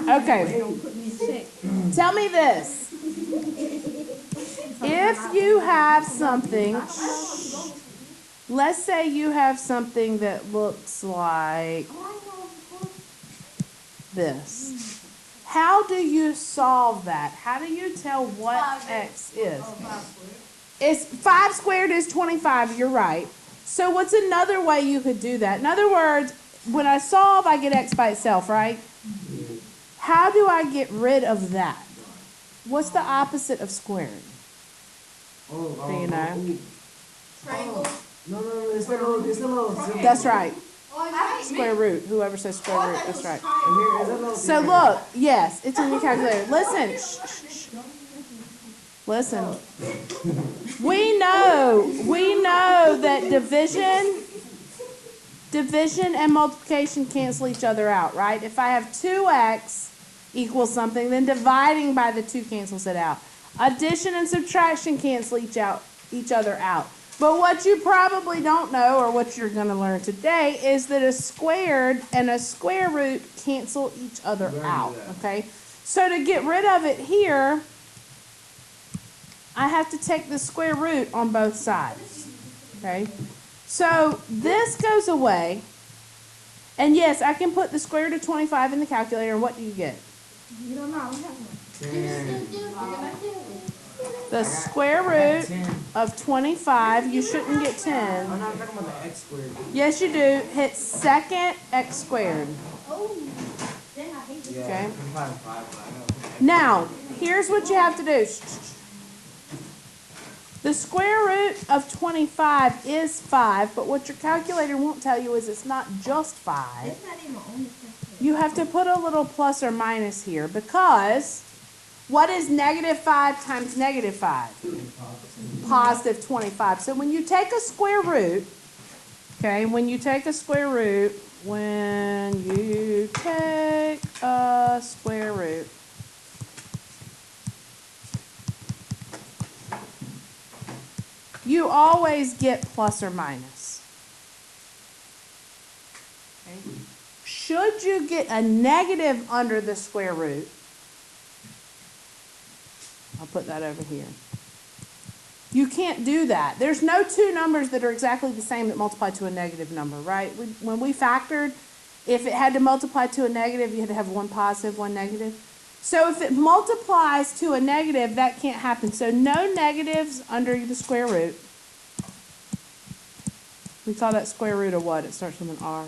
Okay. Tell me this. If you have something, let's say you have something that looks like this. How do you solve that? How do you tell what x is? It's 5 squared is 25, you're right. So what's another way you could do that? In other words, when I solve, I get x by itself, right? How do I get rid of that? What's the opposite of squaring? Do you know? Triangle. No, it's a little. That's right. Square root. Whoever says square root, that's right. Here, So look, yes, it's in your calculator. Listen. Shh, shh, shh. Listen. We know that division and multiplication cancel each other out, right? If I have 2x equals something, then dividing by the 2 cancels it out. Addition and subtraction cancel each other out. But what you probably don't know, or what you're going to learn today, is that a squared and a square root cancel each other out, okay? So to get rid of it here, I have to take the square root on both sides, okay? So this goes away, and yes, I can put the square root of 25 in the calculator, and what do you get? You don't know. The square root of 25, you shouldn't get 10. I'm not talking about the x squared. Yes, you do. Hit second x squared. Okay. Now, here's what you have to do. The square root of 25 is 5, but what your calculator won't tell you is it's not just 5. You have to put a little plus or minus here, because what is negative 5 times negative 5? Positive 25. So when you take a square root, okay, when you take a square root, you always get plus or minus. Okay. Should you get a negative under the square root, I'll put that over here. You can't do that. There's no two numbers that are exactly the same that multiply to a negative number, right? When we factored, if it had to multiply to a negative, you had to have one positive, one negative. So if it multiplies to a negative, that can't happen. So no negatives under the square root. We call that square root of what? It starts with an R.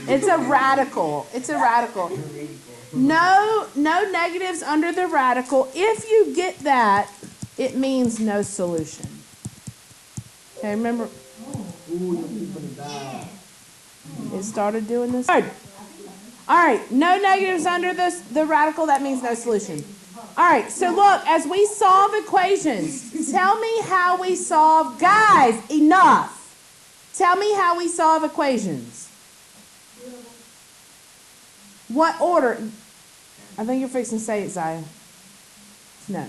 It's a radical. It's a radical. No negatives under the radical. If you get that, it means no solution. Okay, remember? It started doing this. All right, no negatives under the radical, that means no solution. All right, so look, as we solve equations, tell me how we solve, guys, enough. Tell me how we solve equations. What order? I think you're fixing to say it, Zaya. No.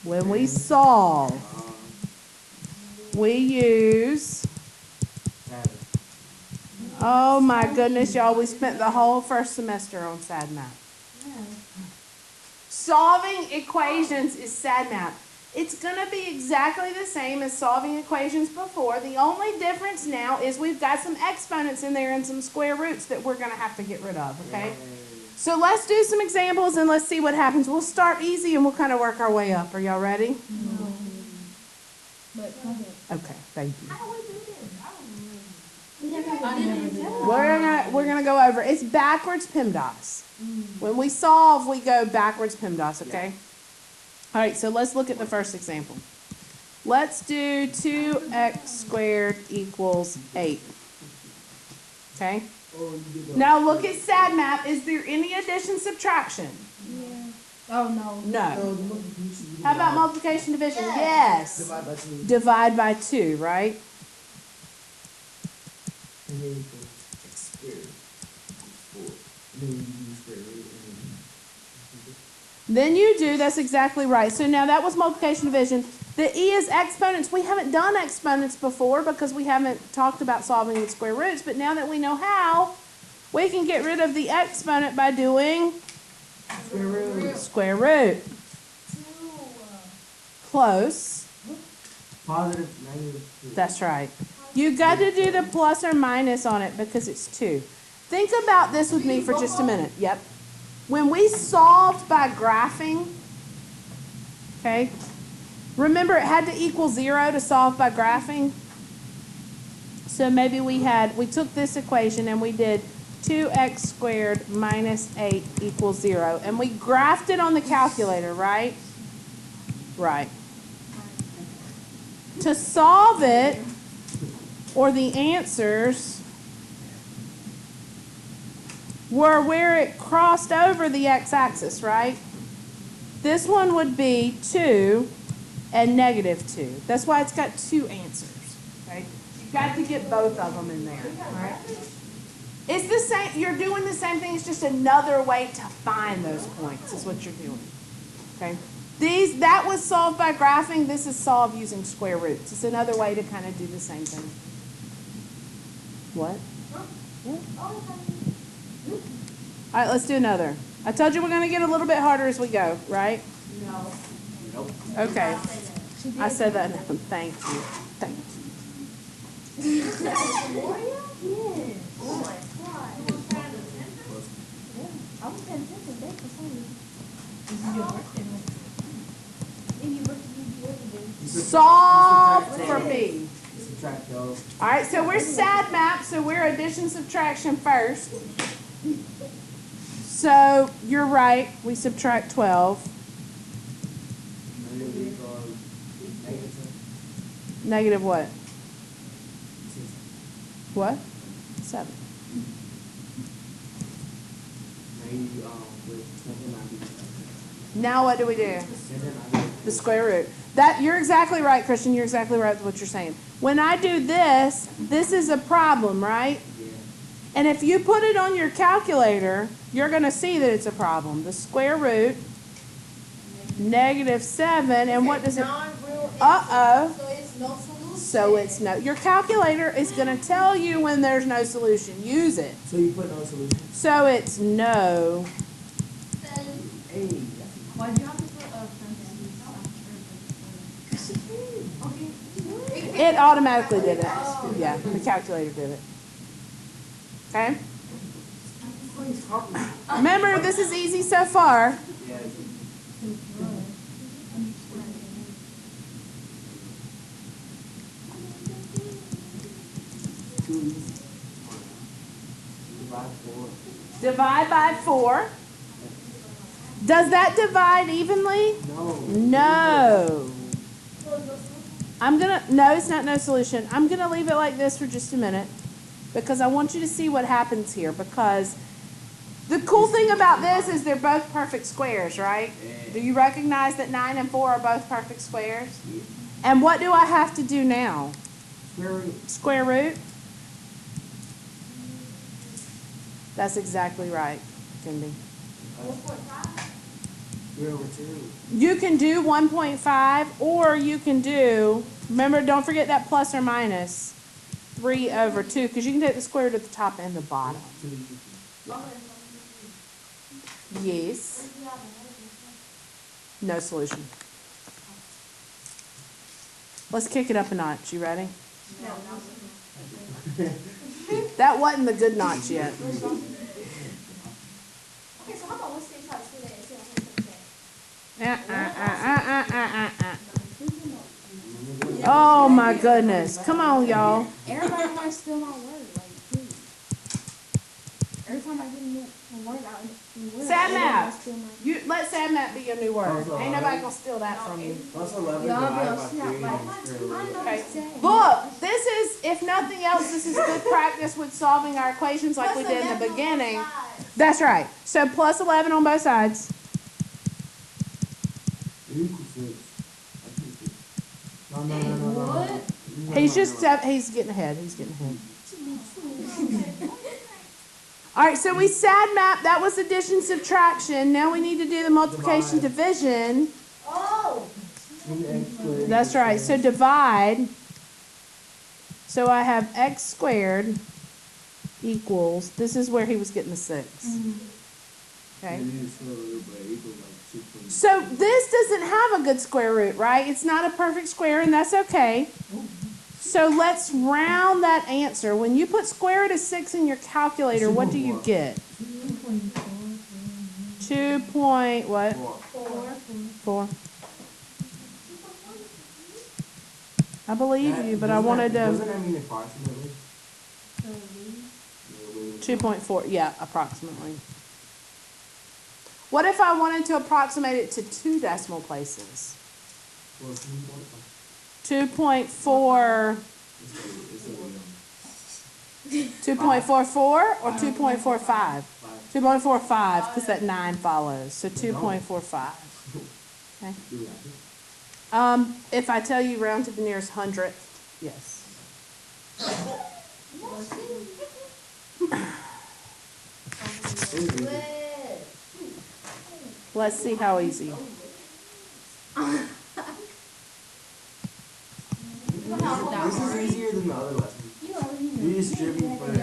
When we solve, we use, oh my goodness, y'all, we spent the whole first semester on SAD math. Solving equations is SAD math. It's going to be exactly the same as solving equations before. The only difference now is we've got some exponents in there and some square roots that we're going to have to get rid of, okay? So let's do some examples and let's see what happens. We'll start easy and we'll kind of work our way up. Are y'all ready? Okay, thank you. We're gonna go over. It's backwards PEMDAS. When we solve, we go backwards PEMDAS, okay? All right, so let's look at the first example. Let's do 2x squared equals 8. Okay? Now look at SAD math. Is there any addition, subtraction? Yeah. Oh, no. No. How about multiplication, division? Yes. Divide by 2, right? Then you do, that's exactly right. So now that was multiplication division. The E is exponents. We haven't done exponents before because we haven't talked about solving with square roots, but now that we know how, we can get rid of the exponent by doing Square root. square root. Close. Positive, negative 2. That's right. You got to do the plus or minus on it because it's 2. Think about this with me for just a minute. Yep. When we solved by graphing, okay, remember it had to equal 0 to solve by graphing? So maybe we took this equation and we did 2x squared minus 8 equals 0. And we graphed it on the calculator, right? Right. To solve it, or the answers, were where it crossed over the x-axis, right? This one would be 2 and negative 2. That's why it's got 2 answers, right? You've got to get both of them in there, right? It's the same, you're doing the same thing, it's just another way to find those points is what you're doing, okay? That was solved by graphing, this is solved using square roots. It's another way to kind of do the same thing. What? All right, let's do another. I told you we're going to get a little bit harder as we go, right? No. Nope. Okay. I said that. Thank you. Thank you. I was paying attention there for some reason. This is your birthday month. And your birthday Solve for B. Subtract those. All right, so we're SAD map, so we're addition subtraction first. So you're right, we subtract 12. Negative what? What? 7. Now what do we do? The square root. You're exactly right, Christian. You're exactly right with what you're saying. When I do this, this is a problem, right? Yeah. And if you put it on your calculator, you're going to see that it's a problem. The square root, negative 7, and what does it? Uh-oh. So it's no solution. So it's no. Your calculator is going to tell you when there's no solution. Use it. So you put no solution? So it's no. Hey, Why do you have to put a parentheses? It automatically did it. Yeah, the calculator did it. Okay? Remember, this is easy so far. yeah. Divide 4. Divide by 4. Does that divide evenly? No. No. No, it's not no solution. I'm going to leave it like this for just a minute because I want you to see what happens here because the cool thing about this is they're both perfect squares, right? Yeah. Do you recognize that 9 and 4 are both perfect squares? Yeah. And what do I have to do now? Square root. Square root? That's exactly right, Cindy. 3 over 2. You can do 1.5 or you can do, remember, don't forget that plus or minus 3 over 2 because you can take the square root at the top and the bottom. 2. Yes. No solution. Let's kick it up a notch. You ready? That wasn't the good notch yet. Okay, so how about we stay try to see that and see how Oh my goodness. Come on, y'all. everybody might steal my word, like, please. Every time I get a word out in word, Sad map. steal my Let sad map be your new word. Oh, Ain't nobody gonna steal that from you. Plus 11 Y'all divided be by a snap 3 like, is square root. Okay. Look, this is, if nothing else, this is good practice with solving our equations like we did in the beginning. That's right. So plus 11 on both sides. It equals 6. No. He's getting ahead. He's getting ahead. All right, so we SAD map, that was addition, subtraction. Now we need to do the multiplication, division. Oh. 2x squared. That's right, so divide. So I have x squared equals, this is where he was getting the 6. Okay. And then square root, but it equals like 2.6. So this doesn't have a good square root, right? It's not a perfect square, and that's okay. So let's round that answer. When you put square root of 6 in your calculator, what do you get? 2 point what? 4. I believe you, but I wanted Doesn't to. that mean approximately? 2.4, yeah, approximately. What if I wanted to approximate it to 2 decimal places? Well, 2.4, 2.44 or 2.45? 2.45, because that 9 follows, so 2.45. Okay. If I tell you round to the nearest hundredth, yes. Let's see how easy. This is easier than the other lesson. You distribute first,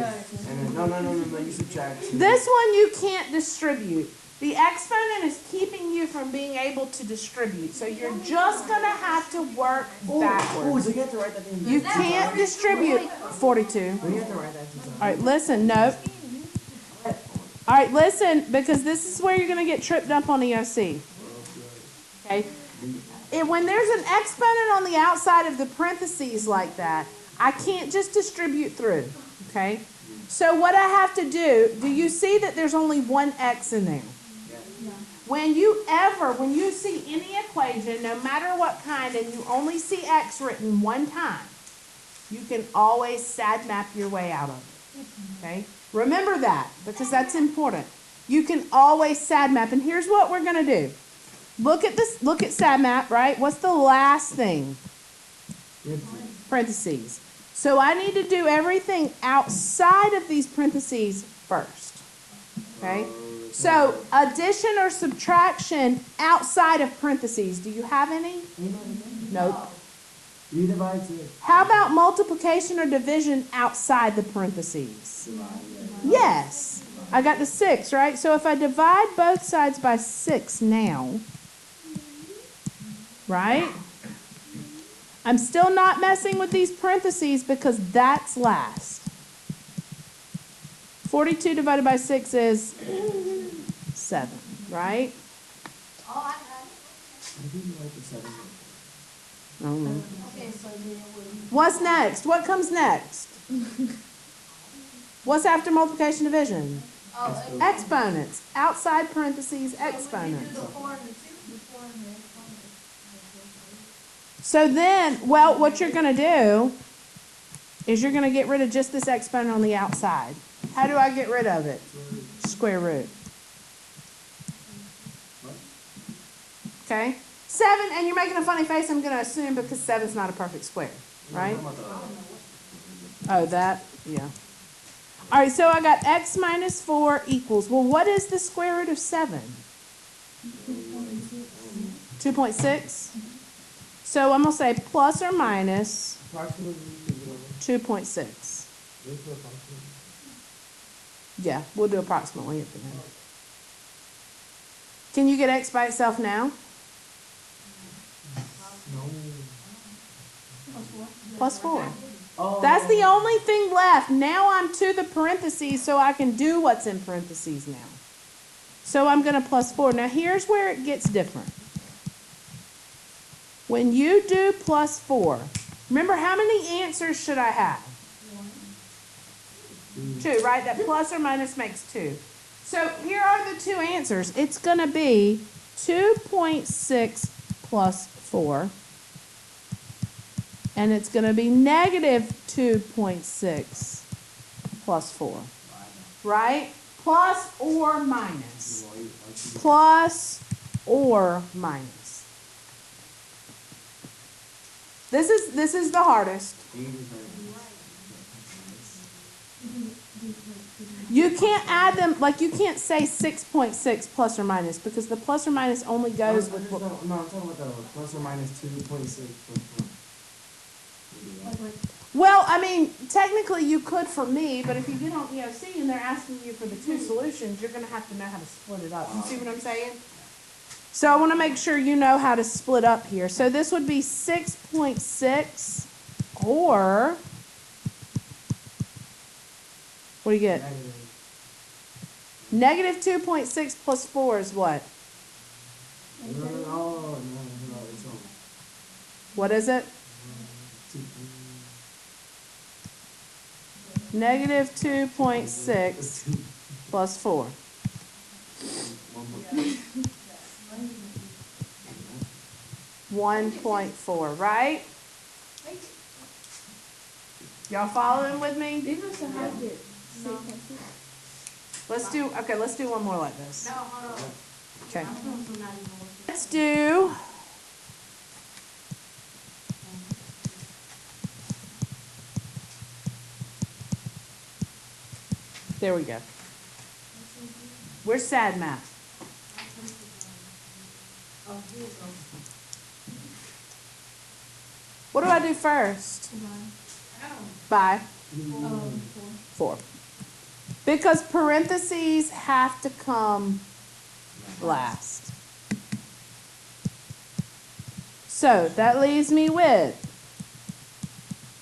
and then no, you subtract. This one you can't distribute. The exponent is keeping you from being able to distribute, so you're just going to have to work Oh, backwards. so you have to write that thing. You can't distribute 42. You have to write that thing. All right, listen, no. All right, listen, because this is where you're going to get tripped up on EOC. Okay? When there's an exponent on the outside of the parentheses like that, I can't just distribute through. Okay? So what I have to do you see that there's only one x in there? When you see any equation, no matter what kind, and you only see x written one time, you can always SAD map your way out of it. Okay? Remember that, because that's important. You can always SAD map, and here's what we're going to do. Look at SAD map, right? What's the last thing? Parentheses. So I need to do everything outside of these parentheses first. Okay? So addition or subtraction outside of parentheses. Do you have any? Nope. You divide 6. How about multiplication or division outside the parentheses? Yes. I got the 6, right? So if I divide both sides by 6 now, right? I'm still not messing with these parentheses because that's last. 42 divided by 6 is 7, right? Oh, I got it. I think you write the 7. I don't know. Okay, so then What's next? What comes next? What's after multiplication division? oh, Exponents. Outside parentheses, exponents. the 4 and the 2, the 4 and the exponent. So then, well, what you're going to do is you're going to get rid of just this exponent on the outside. How do I get rid of it? Square root. Okay? 7, and you're making a funny face, I'm going to assume, because 7's not a perfect square, right? Oh, that, yeah. All right, so I got x minus 4 equals, well, what is the square root of 7? 2.6? So I'm going to say plus or minus 2.6. Yeah, we'll do approximately at the end. Can you get x by itself now? Plus 4. That's the only thing left. Now I'm to the parentheses, so I can do what's in parentheses now. So I'm going to plus 4. Now here's where it gets different. When you do plus 4, remember how many answers should I have? 2, right? That plus or minus makes 2. So here are the 2 answers. It's going to be 2.6 plus 4. And it's going to be negative 2.6 plus 4. Right? Plus or minus. Plus or minus. This is the hardest. You can't add them, like you can't say 6.6 plus or minus because the plus or minus only goes with. No, I'm talking about the plus or minus 2.6 plus 1. Well, I mean, technically you could for me, but if you get on EOC and they're asking you for the two solutions, you're gonna have to know how to split it up. You see what I'm saying? So I wanna make sure you know how to split up here. So this would be 6.6 or, what do you get? Negative 2.6 plus 4 is what? No, it's on. What is it? Negative 2.6 plus 4. 1.4, right? Y'all following with me? These are so hard to get. Let's do one more like this. No, hold on. Okay. I'm doing some not even working. Let's do. There we go. Where's sad math? Oh, here it goes. What do I do first? By 4. Because parentheses have to come last. So that leaves me with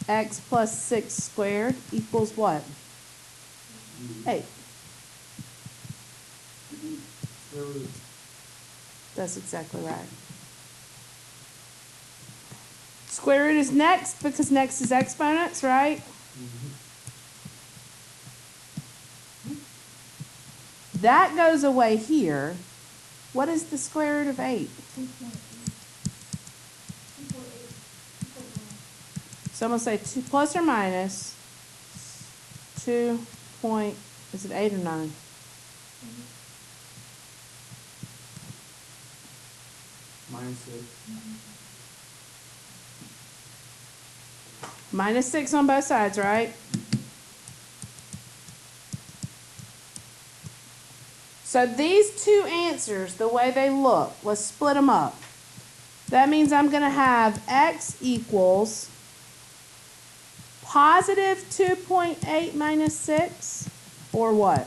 x plus 6 squared equals what? 8. That's exactly right. Square root is next because next is exponents, right? That goes away here. What is the square root of 8? So I'm going to say 2 plus or minus 2 point, is it 8 or 9? Minus 6. Minus 6 on both sides, right? So these two answers, the way they look, let's split them up. That means I'm going to have x equals positive 2.8 minus 6, or what?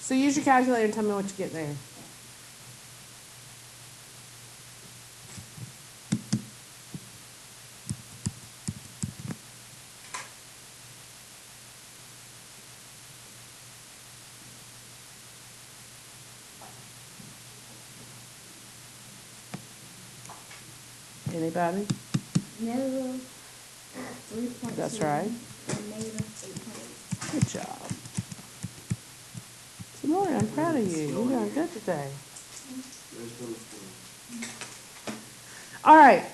So use your calculator and tell me what you get there. Anybody? Negative 3.2. That's right. And negative 8.8. Good job. Simone, I'm proud of you. You're doing good today. All right.